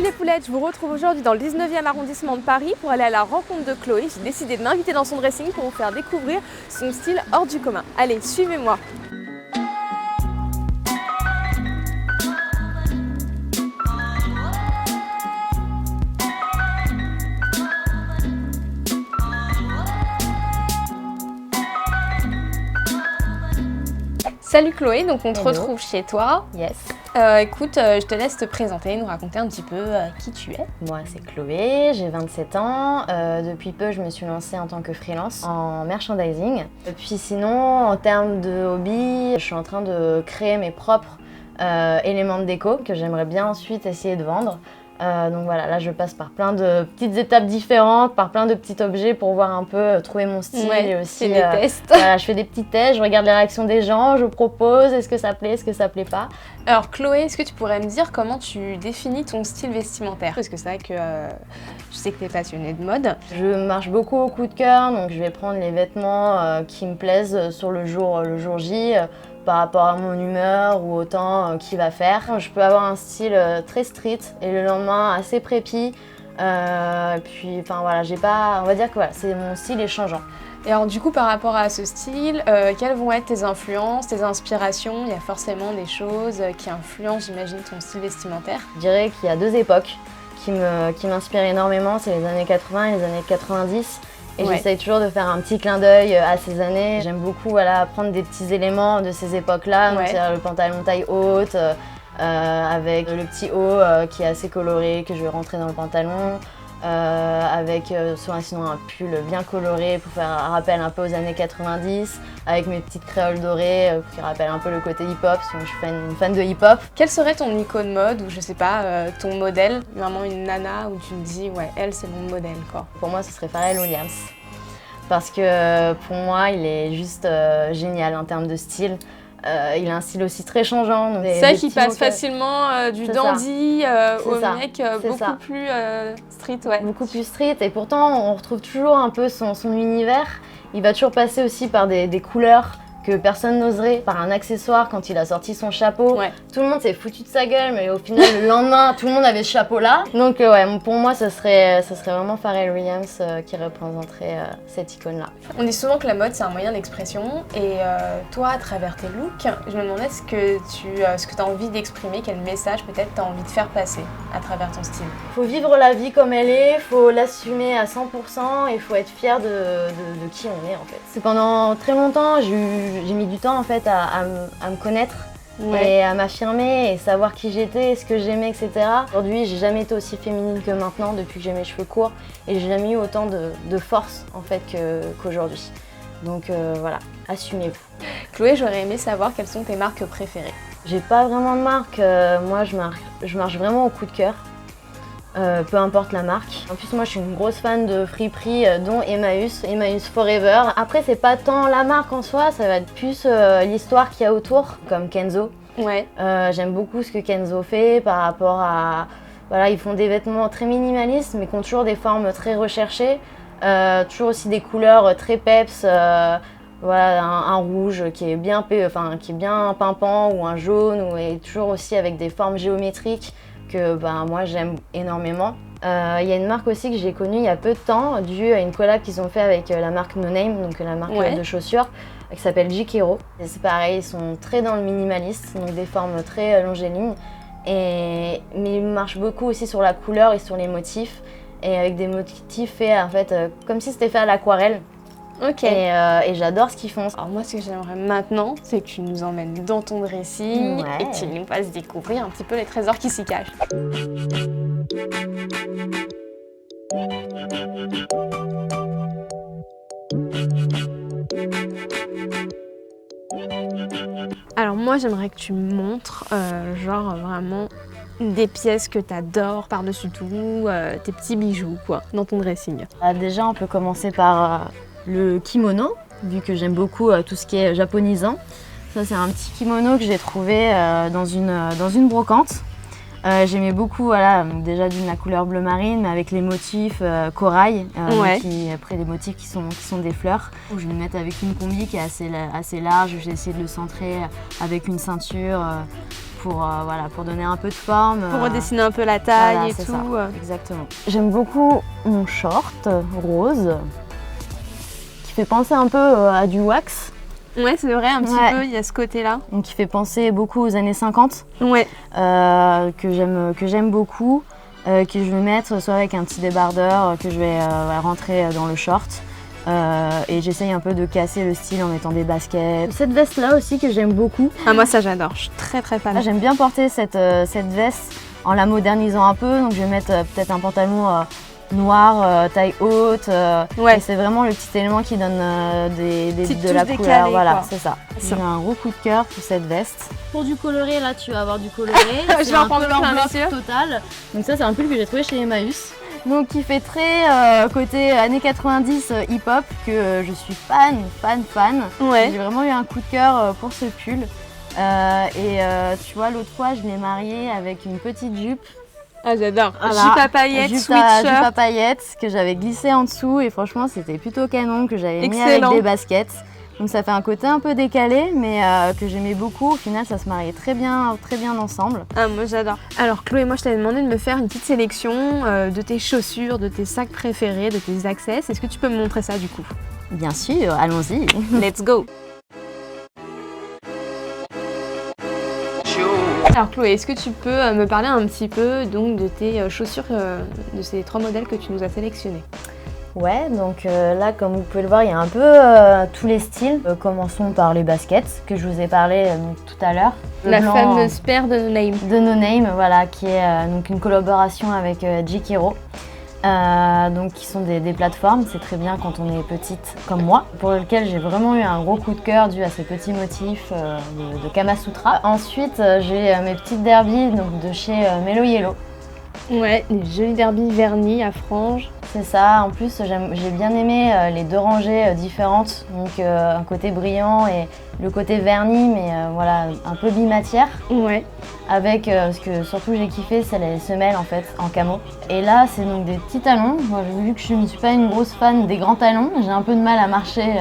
les poulettes, je vous retrouve aujourd'hui dans le 19e arrondissement de Paris pour aller à la rencontre de Chloé. J'ai décidé de m'inviter dans son dressing pour vous faire découvrir son style hors du commun. Allez, suivez-moi. Salut Chloé, donc on te retrouve chez toi. Yes. Écoute, je te laisse te présenter, nous raconter un petit peu qui tu es. Moi c'est Chloé, j'ai 27 ans. Depuis peu je me suis lancée en tant que freelance en merchandising. Puis sinon en termes de hobby, je suis en train de créer mes propres éléments de déco que j'aimerais bien ensuite essayer de vendre. Donc voilà, là je passe par plein de petites étapes différentes, par plein de petits objets pour voir un peu, trouver mon style et aussi des tests. Voilà, je fais des petits tests, je regarde les réactions des gens, je propose, est-ce que ça plaît, est-ce que ça plaît pas. Alors Chloé, est-ce que tu pourrais me dire comment tu définis ton style vestimentaire? Parce que c'est vrai que je sais que tu es passionnée de mode. Je marche beaucoup au coup de cœur, donc je vais prendre les vêtements qui me plaisent sur le jour J. Par rapport à mon humeur ou au temps qu'il va faire. Je peux avoir un style très street et le lendemain assez préppy. Puis enfin voilà, j'ai pas, on va dire que voilà, mon style est changeant. Et alors du coup par rapport à ce style, quelles vont être tes influences, tes inspirations? Il y a forcément des choses qui influencent, j'imagine, ton style vestimentaire. Je dirais qu'il y a deux époques qui m'inspirent énormément, c'est les années 80 et les années 90. Et j'essaye toujours de faire un petit clin d'œil à ces années. J'aime beaucoup prendre des petits éléments de ces époques-là, donc c'est le pantalon taille haute, avec le petit haut qui est assez coloré, que je vais rentrer dans le pantalon, avec sinon un pull bien coloré pour faire un rappel un peu aux années 90, avec mes petites créoles dorées qui rappellent un peu le côté hip-hop, parce que je suis une fan de hip-hop. Quelle serait ton icône mode ou je sais pas, ton modèle, vraiment une nana où tu te dis ouais, elle c'est mon modèle quoi? Pour moi ce serait Pharrell Williams, parce que pour moi il est juste génial en termes de style. Il a un style aussi très changeant. C'est ça qui passe facilement du dandy au mec beaucoup plus street. Ouais. Beaucoup plus street et pourtant on retrouve toujours un peu son univers. Il va toujours passer aussi par des couleurs que personne n'oserait, par un accessoire quand il a sorti son chapeau. Tout le monde s'est foutu de sa gueule, mais au final le lendemain tout le monde avait ce chapeau là. Donc pour moi ça serait vraiment Pharrell Williams qui représenterait cette icône là. On dit souvent que la mode c'est un moyen d'expression et toi à travers tes looks, je me demandais ce que tu as envie d'exprimer, quel message peut-être tu as envie de faire passer à travers ton style. Faut vivre la vie comme elle est, faut l'assumer à 100% et faut être fier de qui on est en fait. C'est pendant très longtemps j'ai mis du temps en fait à me connaître et à m'affirmer et savoir qui j'étais, ce que j'aimais, etc. Aujourd'hui, j'ai jamais été aussi féminine que maintenant depuis que j'ai mes cheveux courts et j'ai jamais eu autant de force en fait qu'aujourd'hui. Donc voilà, assumez-vous. Chloé, j'aurais aimé savoir quelles sont tes marques préférées. J'ai pas vraiment de marque, moi je marche vraiment au coup de cœur. Peu importe la marque. En plus moi je suis une grosse fan de friperie dont Emmaüs Forever. Après c'est pas tant la marque en soi, ça va être plus l'histoire qu'il y a autour, comme Kenzo. J'aime beaucoup ce que Kenzo fait par rapport à... Voilà, ils font des vêtements très minimalistes mais qui ont toujours des formes très recherchées. Toujours aussi des couleurs très peps. Voilà, un rouge qui est bien pimpant ou un jaune et toujours aussi avec des formes géométriques que moi j'aime énormément. Il y a une marque aussi que j'ai connue il y a peu de temps dû à une collab qu'ils ont fait avec la marque No Name, donc la marque de chaussures qui s'appelle Jikero. C'est pareil, ils sont très dans le minimaliste, donc des formes très longélignes mais ils marchent beaucoup aussi sur la couleur et sur les motifs et avec des motifs faits en fait comme si c'était fait à l'aquarelle. Et j'adore ce qu'ils font. Alors moi ce que j'aimerais maintenant c'est que tu nous emmènes dans ton dressing et que tu nous fasses découvrir un petit peu les trésors qui s'y cachent. Alors moi j'aimerais que tu me montres genre vraiment des pièces que tu adores par-dessus tout, tes petits bijoux quoi, dans ton dressing. Déjà on peut commencer par le kimono, vu que j'aime beaucoup tout ce qui est japonisant. Ça c'est un petit kimono que j'ai trouvé dans une brocante. J'aimais beaucoup, voilà, donc déjà d'une la couleur bleu marine, mais avec les motifs corail, après des motifs qui sont des fleurs. Je vais le mettre avec une combi qui est assez large. J'ai essayé de le centrer avec une ceinture pour donner un peu de forme. Pour redessiner un peu la taille voilà, et tout. Ça, exactement. J'aime beaucoup mon short rose, qui fait penser un peu à du wax. Ouais, c'est vrai, un petit peu, il y a ce côté-là. Donc qui fait penser beaucoup aux années 50, ouais. que j'aime beaucoup, que je vais mettre soit avec un petit débardeur que je vais rentrer dans le short. Et j'essaye un peu de casser le style en mettant des baskets. Cette veste-là aussi que j'aime beaucoup. Ah, moi ça j'adore, je suis très fan. J'aime bien porter cette veste en la modernisant un peu, donc je vais mettre peut-être un pantalon noir, taille haute. Et c'est vraiment le petit élément qui donne de la couleur. Décalée, voilà, c'est ça. J'ai un gros coup de cœur pour cette veste. Pour du coloré, là tu vas avoir du coloré. Je vais en prendre plein bloc bien sûr. Total. Donc ça c'est un pull que j'ai trouvé chez Emmaüs. Donc qui fait très côté années 90 hip-hop, que je suis fan. Ouais. J'ai vraiment eu un coup de cœur pour ce pull. Tu vois, l'autre fois je l'ai marié avec une petite jupe. Ah, j'adore. Voilà. Jupe à paillettes, Jupe sweatshirt. à paillettes que j'avais glissé en dessous et franchement c'était plutôt canon, que j'avais mis avec des baskets. Donc ça fait un côté un peu décalé, mais que j'aimais beaucoup. Au final, ça se mariait très bien ensemble. Ah, moi j'adore. Alors Chloé, moi je t'avais demandé de me faire une petite sélection de tes chaussures, de tes sacs préférés, de tes accessoires. Est-ce que tu peux me montrer ça du coup? Bien sûr, allons-y. Let's go. Alors Chloé, est-ce que tu peux me parler un petit peu donc de tes chaussures, de ces 3 modèles que tu nous as sélectionnés? Ouais, donc là, comme vous pouvez le voir, il y a un peu tous les styles. Commençons par les baskets, que je vous ai parlé tout à l'heure. La fameuse paire de No Name. De No Name, voilà, qui est donc une collaboration avec J.Kiro. Donc qui sont des plateformes, c'est très bien quand on est petite comme moi, pour lequel j'ai vraiment eu un gros coup de cœur dû à ces petits motifs de Kama Sutra. Ensuite, j'ai mes petites derbies donc, de chez Mellow Yellow. Ouais, des jolis derbies vernis à franges. C'est ça, en plus j'ai bien aimé les 2 rangées différentes, donc un côté brillant et le côté verni, mais voilà, un peu bimatière. Ouais. Avec, ce que surtout j'ai kiffé, c'est les semelles en fait, en camo. Et là, c'est donc des petits talons. Moi, vu que je ne suis pas une grosse fan des grands talons, j'ai un peu de mal à marcher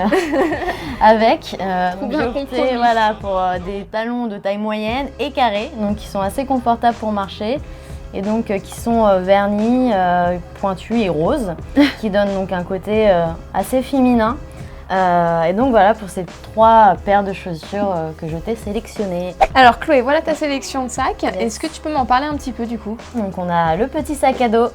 avec. Donc j'ai opté voilà, pour des talons de taille moyenne et carrés, donc qui sont assez confortables pour marcher. Et donc qui sont vernis, pointus et roses, qui donnent donc un côté assez féminin. Et donc voilà pour ces 3 paires de chaussures que je t'ai sélectionnées. Alors Chloé, voilà ta sélection de sacs. Yes. Est-ce que tu peux m'en parler un petit peu du coup? Donc on a le petit sac à dos,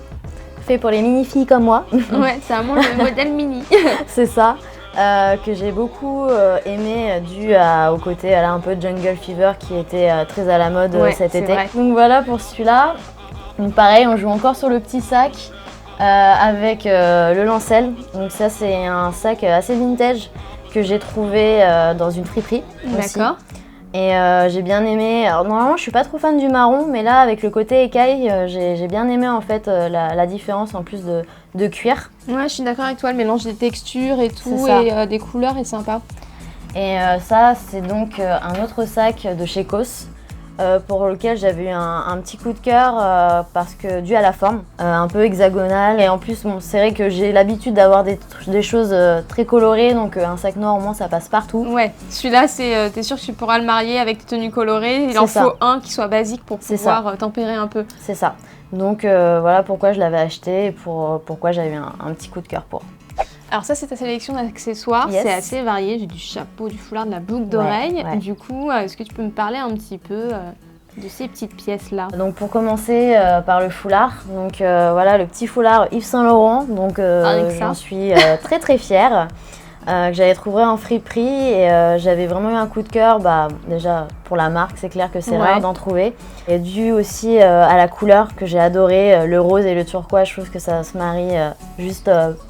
fait pour les mini-filles comme moi. Ouais, c'est vraiment le modèle mini. C'est ça. Que j'ai beaucoup aimé dû au côté un peu jungle fever qui était très à la mode cet été. Vrai. Donc voilà pour celui-là. Donc pareil, on joue encore sur le petit sac avec le lancel. Donc ça c'est un sac assez vintage que j'ai trouvé dans une friperie. D'accord. Et j'ai bien aimé. Alors normalement je suis pas trop fan du marron, mais là avec le côté écaille, j'ai bien aimé en fait la différence en plus de cuir. Ouais, je suis d'accord avec toi, le mélange des textures et tout et des couleurs est sympa. Et ça c'est donc un autre sac de chez COS. Pour lequel j'avais eu un petit coup de cœur parce que dû à la forme, un peu hexagonale. Et en plus, bon, c'est vrai que j'ai l'habitude d'avoir des choses très colorées, donc un sac noir au moins ça passe partout. Ouais, celui-là, t'es sûr que tu pourras le marier avec tes tenues colorées. Il en faut un qui soit basique pour pouvoir tempérer un peu. C'est ça. Donc voilà pourquoi je l'avais acheté et pourquoi j'avais eu un petit coup de cœur pour. Alors ça, c'est ta sélection d'accessoires, c'est assez varié. J'ai du chapeau, du foulard, de la boucle d'oreille. Ouais. Du coup, est-ce que tu peux me parler un petit peu de ces petites pièces-là? Donc pour commencer par le foulard, donc voilà le petit foulard Yves Saint Laurent, donc j'en suis très fière. Que j'avais trouvé en friperie et j'avais vraiment eu un coup de cœur, déjà pour la marque, c'est clair que c'est rare d'en trouver. Et dû aussi à la couleur que j'ai adoré, le rose et le turquoise, je trouve que ça se marie juste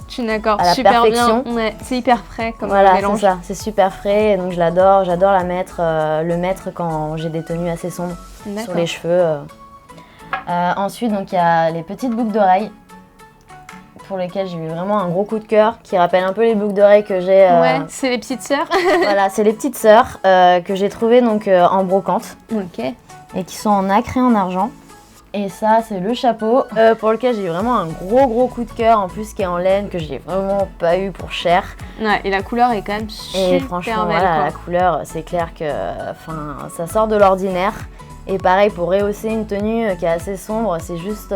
je suis d'accord, à la super perfection. Bien. Ouais, c'est hyper frais comme voilà, mélange. C'est ça, c'est super frais et donc je l'adore, j'adore le mettre quand j'ai des tenues assez sombres sur les cheveux. Ensuite, donc il y a les petites boucles d'oreilles, pour lesquelles j'ai eu vraiment un gros coup de cœur, qui rappellent un peu les boucles d'oreilles que j'ai. Ouais, c'est les petites sœurs. Voilà, c'est les petites sœurs que j'ai trouvées donc en brocante. Ok. Et qui sont en nacre et en argent. Et ça, c'est le chapeau pour lequel j'ai eu vraiment un gros coup de cœur, en plus qui est en laine, que j'ai vraiment pas eu pour cher. Ouais, et la couleur est quand même super Et franchement, belle. voilà, Quoi. la couleur, c'est clair que ça sort de l'ordinaire. Et pareil, pour rehausser une tenue qui est assez sombre, c'est juste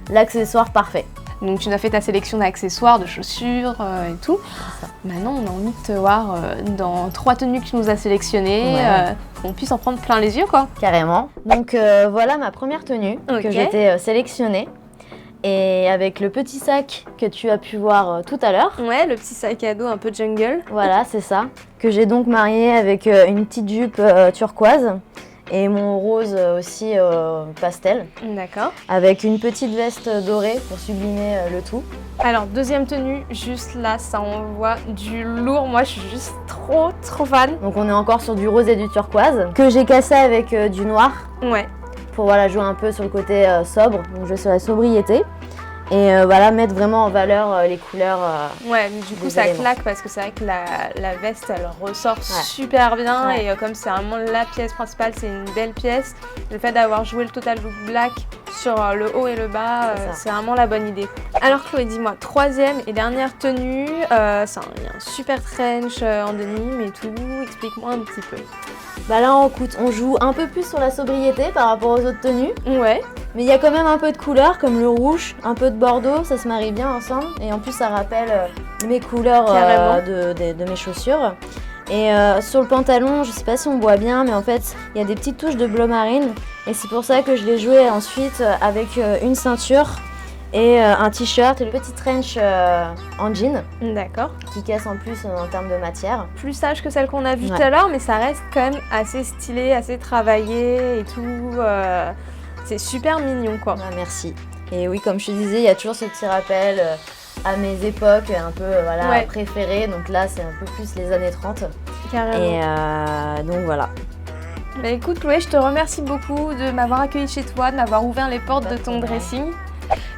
l'accessoire parfait. Donc tu nous as fait ta sélection d'accessoires, de chaussures et tout. Maintenant, on a envie de te voir dans 3 tenues que tu nous as sélectionnées, qu'on puisse en prendre plein les yeux, quoi. Carrément. Donc voilà ma première tenue que j'ai été sélectionnée. Et avec le petit sac que tu as pu voir tout à l'heure. Ouais, le petit sac à dos un peu jungle. Voilà, c'est ça. Que j'ai donc marié avec une petite jupe turquoise. Et mon rose aussi pastel. D'accord. Avec une petite veste dorée pour sublimer le tout. Alors, deuxième tenue, juste là, ça envoie du lourd. Moi, je suis juste trop fan. Donc on est encore sur du rose et du turquoise. Que j'ai cassé avec du noir. Ouais. Pour voilà, jouer un peu sur le côté sobre. Donc je vais sur la sobriété. Et voilà, mettre vraiment en valeur les couleurs. Ouais, mais du coup ça claque parce que c'est vrai que la veste elle ressort super bien et comme c'est vraiment la pièce principale, c'est une belle pièce. Le fait d'avoir joué le total look black sur le haut et le bas, c'est vraiment la bonne idée. Alors Chloé, dis-moi, troisième et dernière tenue, il y a un super trench en denim et tout, explique-moi un petit peu. Bah là on joue un peu plus sur la sobriété par rapport aux autres tenues. Ouais. Mais il y a quand même un peu de couleurs comme le rouge, un peu de bordeaux, ça se marie bien ensemble. Et en plus ça rappelle mes couleurs de mes chaussures. Et sur le pantalon, je sais pas si on voit bien, mais en fait il y a des petites touches de bleu marine. Et c'est pour ça que je l'ai joué ensuite avec une ceinture et un t-shirt et le petit trench en jean. D'accord. Qui casse en plus en termes de matière. Plus sage que celle qu'on a vue tout à l'heure, mais ça reste quand même assez stylé, assez travaillé et tout. C'est super mignon quoi. Ah, merci. Et oui, comme je te disais, il y a toujours ce petit rappel à mes époques un peu préférées. Donc là, c'est un peu plus les années 30. Carrément. Et donc voilà. Bah écoute Chloé, je te remercie beaucoup de m'avoir accueillie chez toi, de m'avoir ouvert les portes de ton dressing.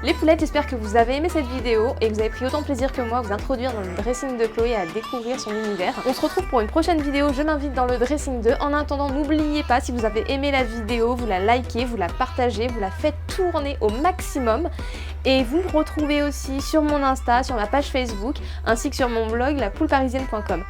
Les poulettes, j'espère que vous avez aimé cette vidéo et que vous avez pris autant de plaisir que moi à vous introduire dans le dressing de Chloé et à découvrir son univers. On se retrouve pour une prochaine vidéo, je m'invite dans le dressing 2. En attendant, n'oubliez pas, si vous avez aimé la vidéo, vous la likez, vous la partagez, vous la faites tourner au maximum. Et vous me retrouvez aussi sur mon Insta, sur ma page Facebook, ainsi que sur mon blog lapouleparisienne.com.